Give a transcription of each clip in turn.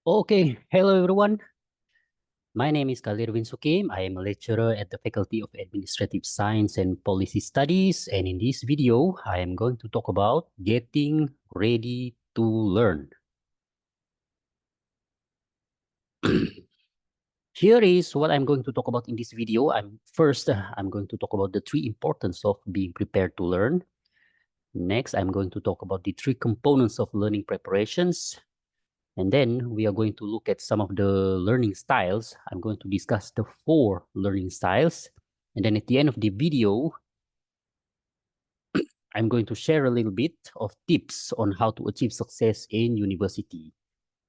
Okay, hello everyone. My name is Kalirwin Sukim. I am a lecturer at the Faculty of Administrative Science and Policy Studies. And in this video, I am going to talk about getting ready to learn. Here is what I'm going to talk about in this video. I'm going to talk about the three importance of being prepared to learn. Next, I'm going to talk about the three components of learning preparations. And then we are going to look at some of the learning styles. I'm going to discuss the 4 learning styles. And then at the end of the video, I'm going to share a little bit of tips on how to achieve success in university.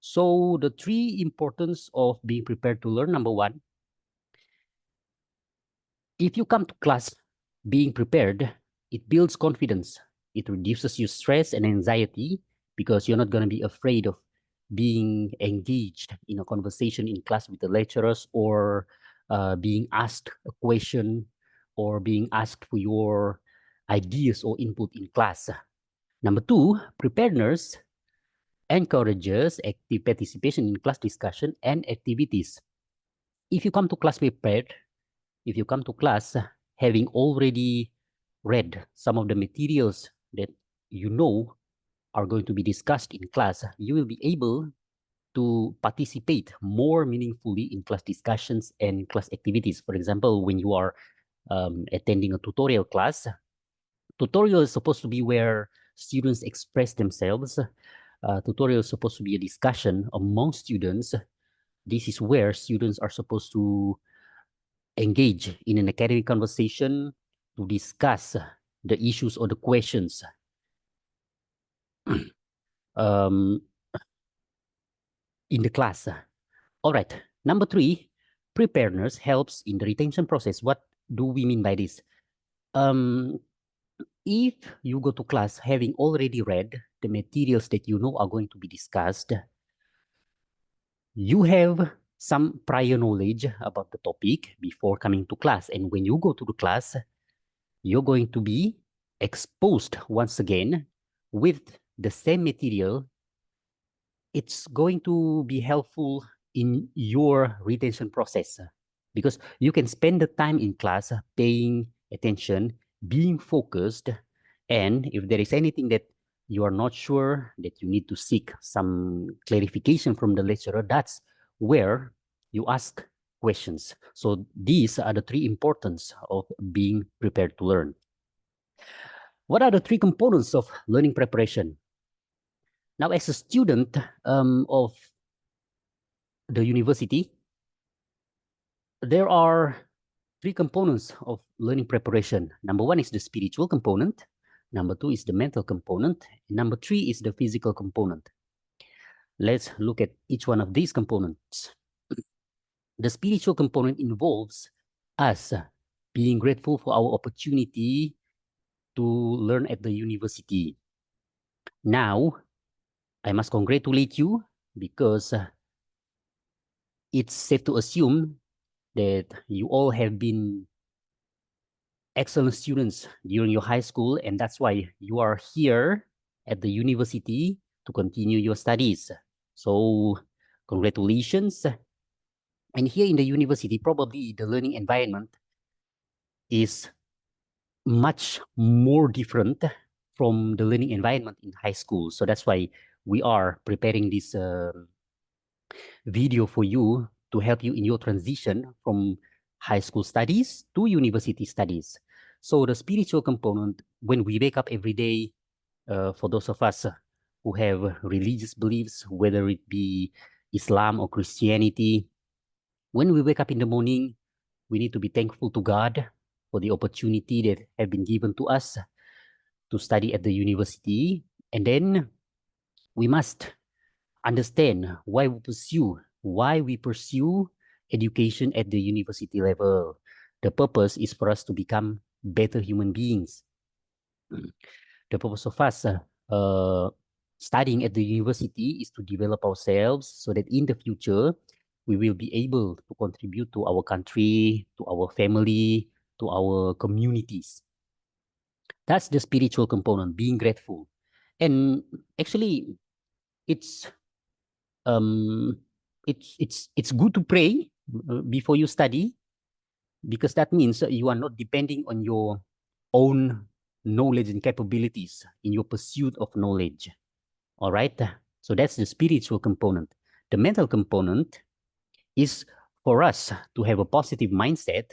So the three importance of being prepared to learn. Number 1, if you come to class being prepared, it builds confidence. It reduces your stress and anxiety because you're not going to be afraid of being engaged in a conversation in class with the lecturers or being asked a question or being asked for your ideas or input in class. Number 2, preparedness encourages active participation in class discussion and activities. If you come to class prepared, if you come to class having already read some of the materials that you know are going to be discussed in class, you will be able to participate more meaningfully in class discussions and class activities. For example, when you are attending a tutorial class, tutorial is supposed to be where students express themselves. Tutorial is supposed to be a discussion among students. This is where students are supposed to engage in an academic conversation to discuss the issues or the questions um, in the class. All right. Number 3, preparedness helps in the retention process. What do we mean by this? If you go to class having already read the materials that you know are going to be discussed, you have some prior knowledge about the topic before coming to class. And when you go to the class, you're going to be exposed once again with the same material. It's going to be helpful in your retention process because you can spend the time in class paying attention, being focused, and if there is anything that you are not sure, that you need to seek some clarification from the lecturer, that's where you ask questions. So these are the three importance of being prepared to learn. What are the three components of learning preparation? Now, as a student of the university, there are three components of learning preparation. Number 1 is the spiritual component. Number 2 is the mental component. And number 3 is the physical component. Let's look at each one of these components. The spiritual component involves us being grateful for our opportunity to learn at the university. Now, I must congratulate you because it's safe to assume that you all have been excellent students during your high school, and that's why you are here at the university to continue your studies. So, congratulations. And here in the university, probably the learning environment is much more different from the learning environment in high school. So that's why we are preparing this video for you to help you in your transition from high school studies to university studies. So the spiritual component, when we wake up every day, for those of us who have religious beliefs, whether it be Islam or Christianity, when we wake up in the morning, we need to be thankful to God for the opportunity that have been given to us to study at the university. And then we must understand why we pursue education at the university level. The purpose is for us to become better human beings. The purpose of us studying at the university is to develop ourselves so that in the future we will be able to contribute to our country, to our family, to our communities. That's the spiritual component, being grateful. And actually, it's um, it's good to pray before you study, because that means you are not depending on your own knowledge and capabilities in your pursuit of knowledge. All right. So that's the spiritual component. The mental component is for us to have a positive mindset,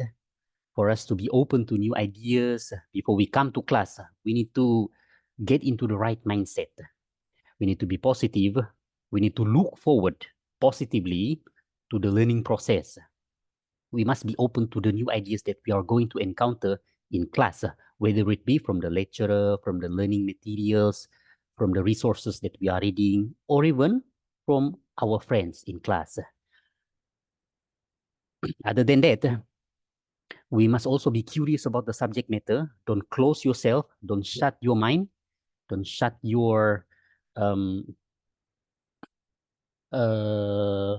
for us to be open to new ideas. Before we come to class, we need to get into the right mindset. We need to be positive. We need to look forward positively to the learning process. We must be open to the new ideas that we are going to encounter in class, whether it be from the lecturer, from the learning materials, from the resources that we are reading, or even from our friends in class. Other than that, we must also be curious about the subject matter. Don't close yourself. Don't shut your mind. Don't shut your um, uh,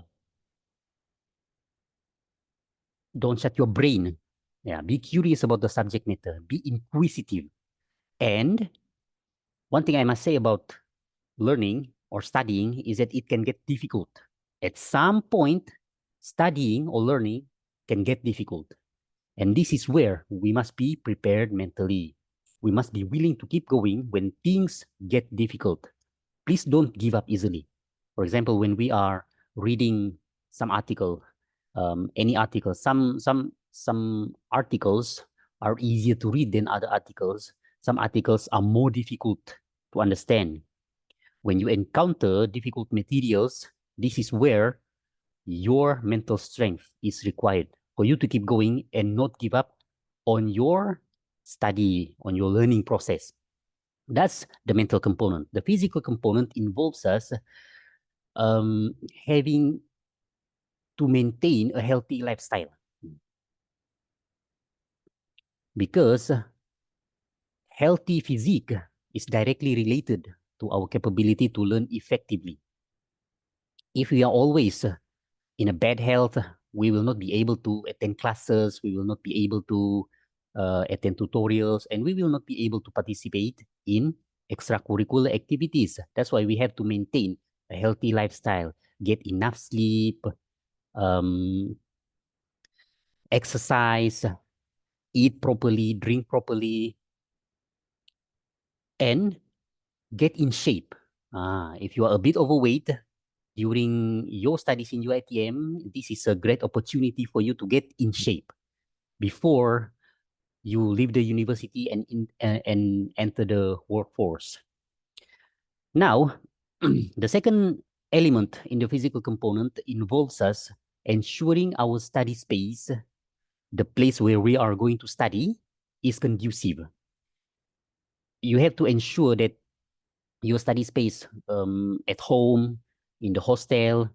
don't shut your brain. Yeah, be curious about the subject matter. Be inquisitive. And one thing I must say about learning or studying is that it can get difficult. At some point, studying or learning can get difficult. And this is where we must be prepared mentally. We must be willing to keep going when things get difficult. Please don't give up easily. For example, when we are reading some article, any article, some articles are easier to read than other articles. Some articles are more difficult to understand. When you encounter difficult materials, this is where your mental strength is required for you to keep going and not give up on your study, on your learning process. That's the mental component. The physical component involves us um, having to maintain a healthy lifestyle, because healthy physique is directly related to our capability to learn effectively. If we are always in a bad health, we will not be able to attend classes, we will not be able to attend tutorials, and we will not be able to participate in extracurricular activities. That's why we have to maintain a healthy lifestyle, get enough sleep, um, exercise, eat properly, drink properly, and get in shape. If you are a bit overweight during your studies in UITM, this is a great opportunity for you to get in shape before you leave the university and enter the workforce. Now, the second element in the physical component involves us ensuring our study space, the place where we are going to study, is conducive. You have to ensure that your study space at home, in the hostel,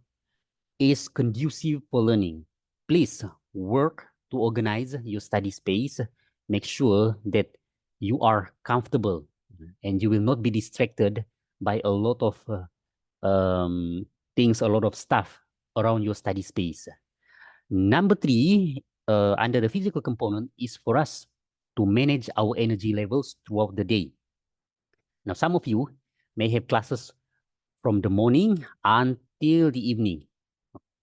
is conducive for learning. Please work to organize your study space. Make sure that you are comfortable and you will not be distracted by a lot of things, a lot of stuff around your study space. Number three, under the physical component, is for us to manage our energy levels throughout the day. Now, some of you may have classes from the morning until the evening,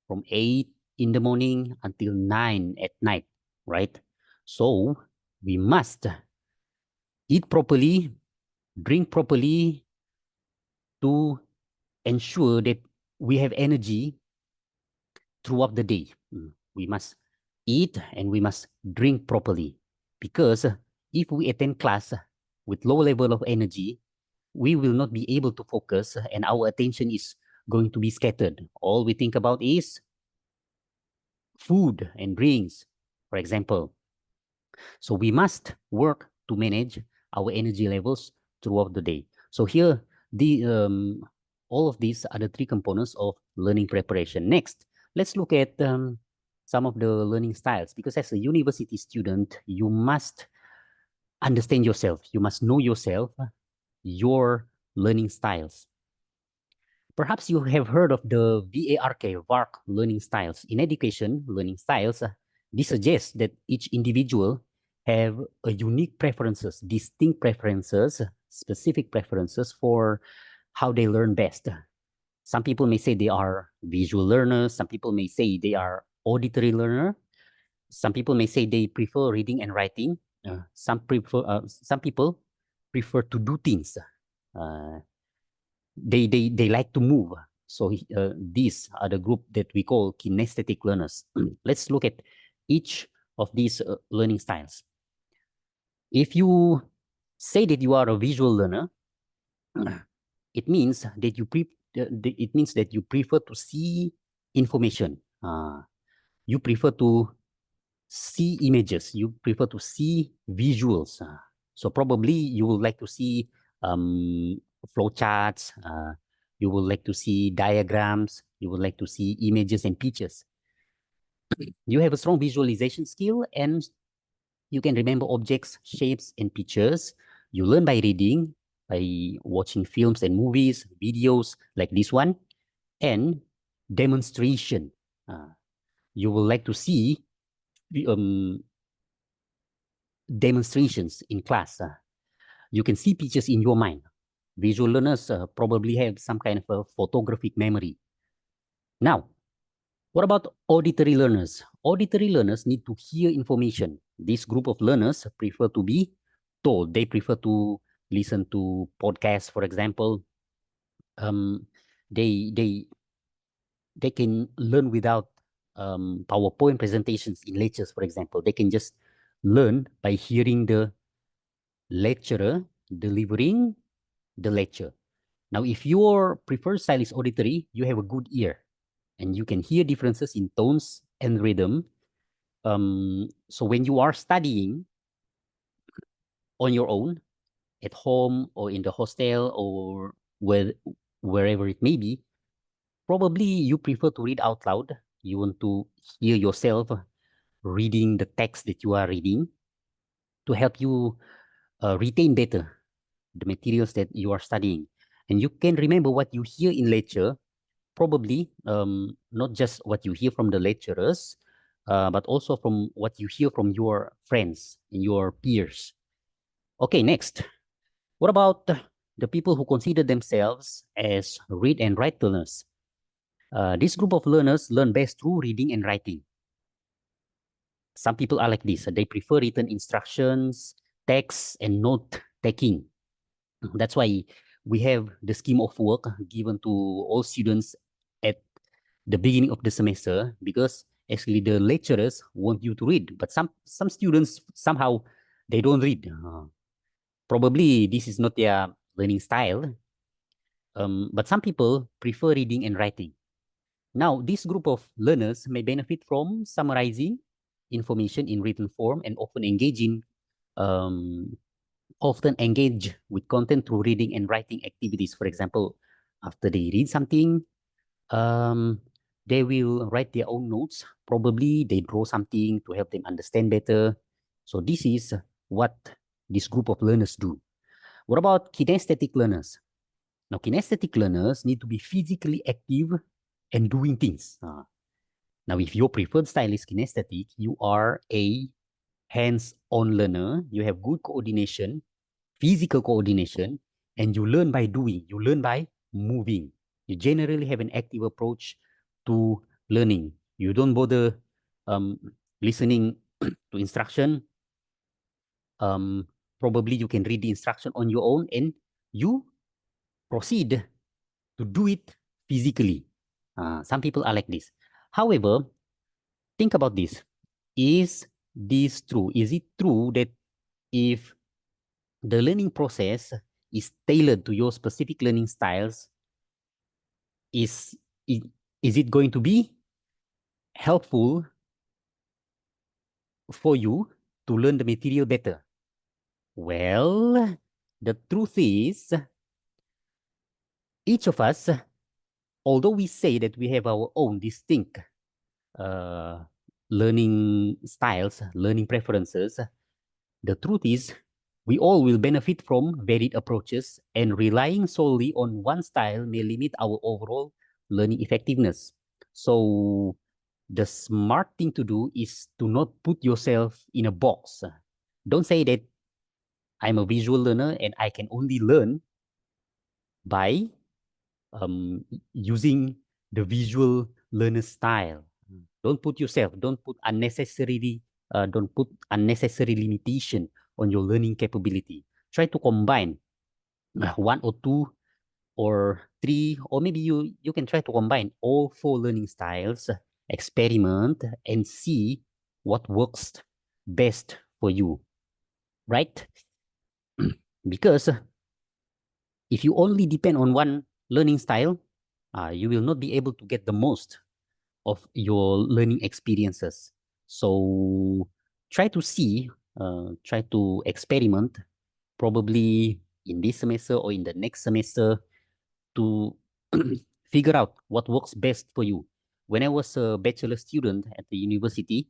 from 8 in the morning until 9 at night, right? So we must eat properly, drink properly to ensure that we have energy throughout the day. We must eat and we must drink properly, because if we attend class with low level of energy, we will not be able to focus and our attention is going to be scattered. All we think about is food and drinks, for example. So we must work to manage our energy levels throughout the day. So here, all of these are the three components of learning preparation. Next, let's look at some of the learning styles, because as a university student, you must understand yourself. You must know yourself, your learning styles. Perhaps you have heard of the VARK learning styles. In education, learning styles, this suggests that each individual have a unique preferences, distinct preferences, specific preferences for how they learn best. Some people may say they are visual learners. Some people may say they are auditory learner. Some people may say they prefer reading and writing. Some people prefer to do things. Uh, they like to move. So these are the group that we call kinesthetic learners. Let's look at each of these learning styles. If you say that you are a visual learner, it means that you prefer to see information. You prefer to see images. You prefer to see visuals. So probably you would like to see flow charts. You would like to see diagrams. You would like to see images and pictures. You have a strong visualization skill and you can remember objects, shapes, and pictures. You learn by reading, by watching films and movies, videos like this one, and demonstration. You will like to see um, demonstrations in class. You can see pictures in your mind. Visual learners probably have some kind of a photographic memory. Now, what about auditory learners? Auditory learners need to hear information. This group of learners prefer to be told. They prefer to listen to podcasts, for example. Um, they they they can learn without PowerPoint presentations in lectures, for example. They can just learn by hearing the lecturer delivering the lecture. Now, if your preferred style is auditory, you have a good ear and you can hear differences in tones and rhythm. So when you are studying on your own, at home or in the hostel or wherever it may be, probably you prefer to read out loud. You want to hear yourself reading the text that you are reading to help you retain better the materials that you are studying. And you can remember what you hear in lecture, probably not just what you hear from the lecturers, but also from what you hear from your friends and your peers. Okay, next. What about the people who consider themselves as read and write learners? This group of learners learn best through reading and writing. Some people are like this. They prefer written instructions, text, and note taking. That's why we have the scheme of work given to all students at the beginning of the semester, because actually the lecturers want you to read, but some students somehow they don't read. Probably this is not their learning style, but some people prefer reading and writing. Now, this group of learners may benefit from summarizing information in written form and um, often engage with content through reading and writing activities. For example, after they read something, um, they will write their own notes. Probably they draw something to help them understand better. So this is what this group of learners do. What about kinesthetic learners? Now, kinesthetic learners need to be physically active and doing things. Now, if your preferred style is kinesthetic, you are a hands-on learner. You have good coordination, physical coordination, and you learn by doing. You learn by moving. You generally have an active approach to learning. You don't bother um, listening to instruction. Um, Probably you can read the instruction on your own and you proceed to do it physically. Some people are like this. However, think about this. Is this true? Is it true that if the learning process is tailored to your specific learning styles, is, is, is it going to be helpful for you to learn the material better? Well, the truth is, each of us, although we say that we have our own distinct uh, learning styles, learning preferences, the truth is we all will benefit from varied approaches, and relying solely on one style may limit our overall learning effectiveness. So the smart thing to do is to not put yourself in a box. Don't say that I'm a visual learner and I can only learn by using the visual learner style. Don't put unnecessary limitation on your learning capability. Try to combine one or two or three, or maybe you can try to combine all four learning styles, experiment, and see what works best for you, right? Because if you only depend on one learning style, you will not be able to get the most of your learning experiences. So try to experiment, probably in this semester or in the next semester, to figure out what works best for you. When I was a bachelor student at the university,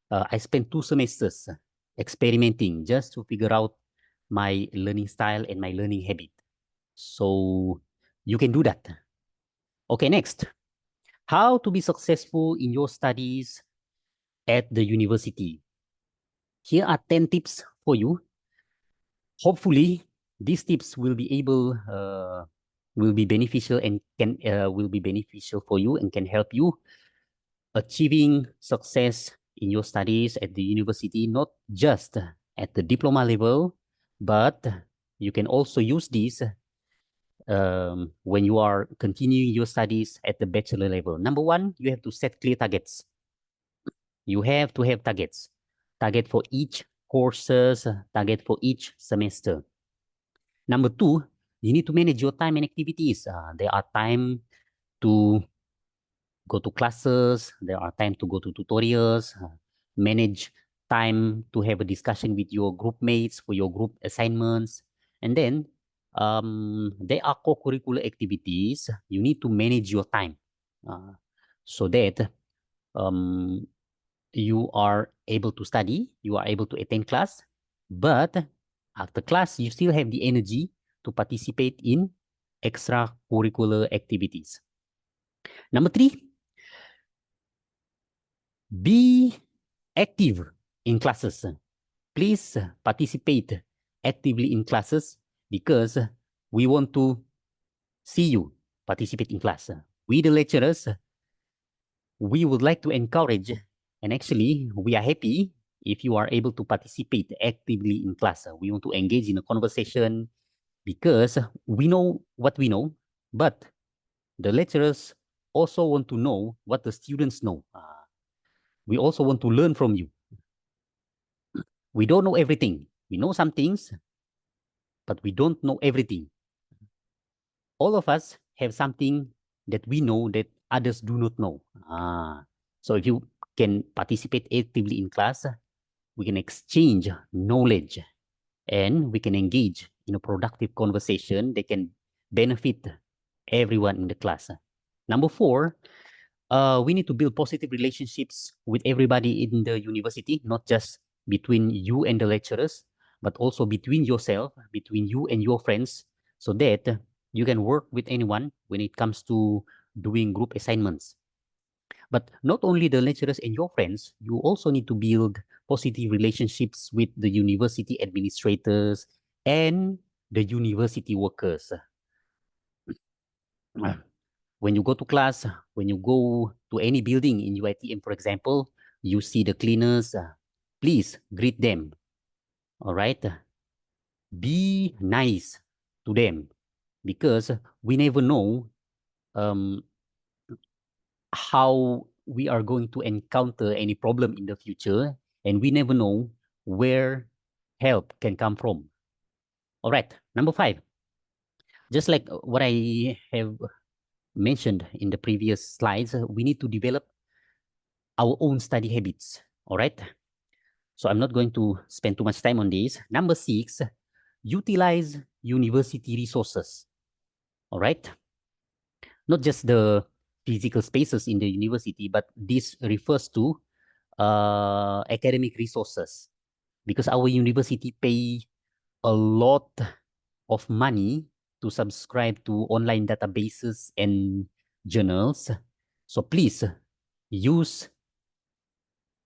I spent 2 semesters experimenting just to figure out my learning style and my learning habit. So you can do that. Okay, next. How to be successful in your studies at the university. Here are 10 tips for you. Hopefully, these tips will be beneficial and will be beneficial for you and can help you achieving success in your studies at the university, not just at the diploma level, but you can also use these when you are continuing your studies at the bachelor level. Number one, you have to set clear targets. You have to have targets. Target for each courses, target for each semester. Number two, you need to manage your time and activities. There are time to go to classes, there are time to go to tutorials, manage time to have a discussion with your group mates for your group assignments. And then there are co-curricular activities. You need to manage your time so that um, you are able to study, you are able to attend class, but after class, you still have the energy to participate in extracurricular activities. Number three, be active in classes. Please participate actively in classes because we want to see you participate in class. We, the lecturers, we would like to encourage, and actually, we are happy if you are able to participate actively in class. We want to engage in a conversation because we know what we know, but the lecturers also want to know what the students know. We also want to learn from you. We don't know everything. We know some things, but we don't know everything. All of us have something that we know that others do not know. So if you can participate actively in class, we can exchange knowledge and we can engage in a productive conversation that can benefit everyone in the class. Number four, we need to build positive relationships with everybody in the university, not just between you and the lecturers, but also between yourself, between you and your friends, so that you can work with anyone when it comes to doing group assignments. But not only the lecturers and your friends, you also need to build positive relationships with the university administrators and the university workers. When you go to class, when you go to any building in UITM, for example, you see the cleaners, please greet them. All right. Be nice to them because we never know um, how we are going to encounter any problem in the future, and we never know where help can come from. All right. Number five, just like what I have mentioned in the previous slides, we need to develop our own study habits. All right. So I'm not going to spend too much time on this. Number six, utilize university resources. All right. Not just the physical spaces in the university, but this refers to academic resources because our university pay a lot of money to subscribe to online databases and journals. So use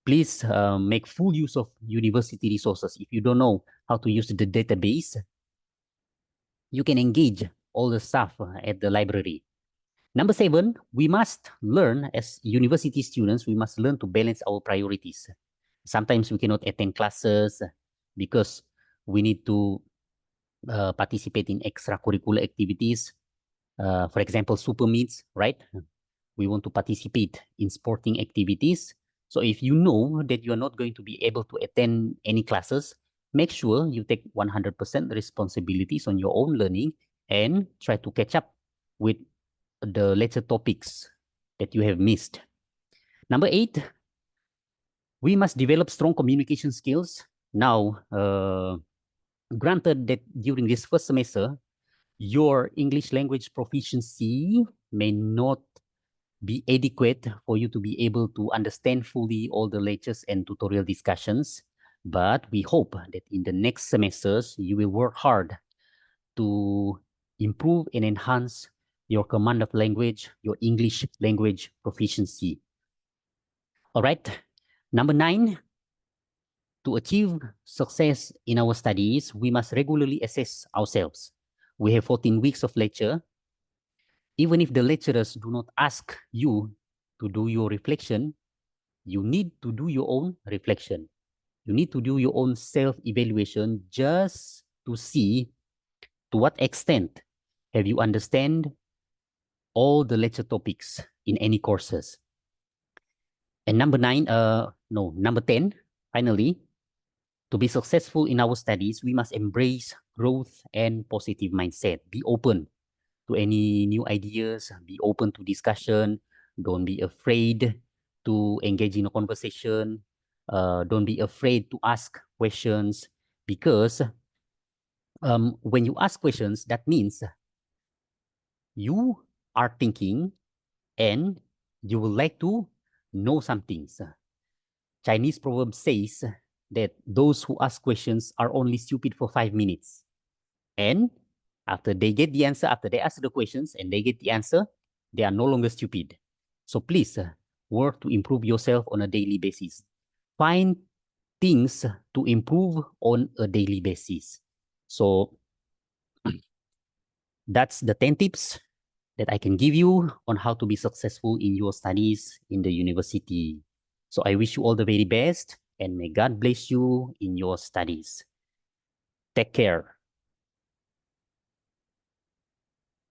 please make full use of university resources. If you don't know how to use the database, you can engage all the stuff at the library. Number 7, we must learn as university students, we must learn to balance our priorities. Sometimes we cannot attend classes because we need to participate in extracurricular activities. For example, super meets, right? We want to participate in sporting activities. So if you know that you are not going to be able to attend any classes, make sure you take 100% responsibilities on your own learning and try to catch up with the lecture topics that you have missed. Number 8, we must develop strong communication skills. Now, granted that during this first semester, your English language proficiency may not be adequate for you to be able to understand fully all the lectures and tutorial discussions. But we hope that in the next semesters, you will work hard to improve and enhance your command of language, your English language proficiency. All right. Number 9, to achieve success in our studies, we must regularly assess ourselves. We have 14 weeks of lecture. Even if the lecturers do not ask you to do your reflection, you need to do your own reflection. You need to do your own self-evaluation just to see to what extent have you understand all the lecture topics in any courses. And number 10, finally, to be successful in our studies, we must embrace growth and positive mindset. Be open to any new ideas, be open to discussion, don't be afraid to engage in a conversation, don't be afraid to ask questions, because when you ask questions, that means you are thinking and you would like to know some things. Chinese proverb says that those who ask questions are only stupid for 5 minutes. And after they get the answer, after they ask the questions and they get the answer, they are no longer stupid. So please work to improve yourself on a daily basis. Find things to improve on a daily basis. So that's the 10 tips that I can give you on how to be successful in your studies in the university. So I wish you all the very best and may God bless you in your studies. Take care.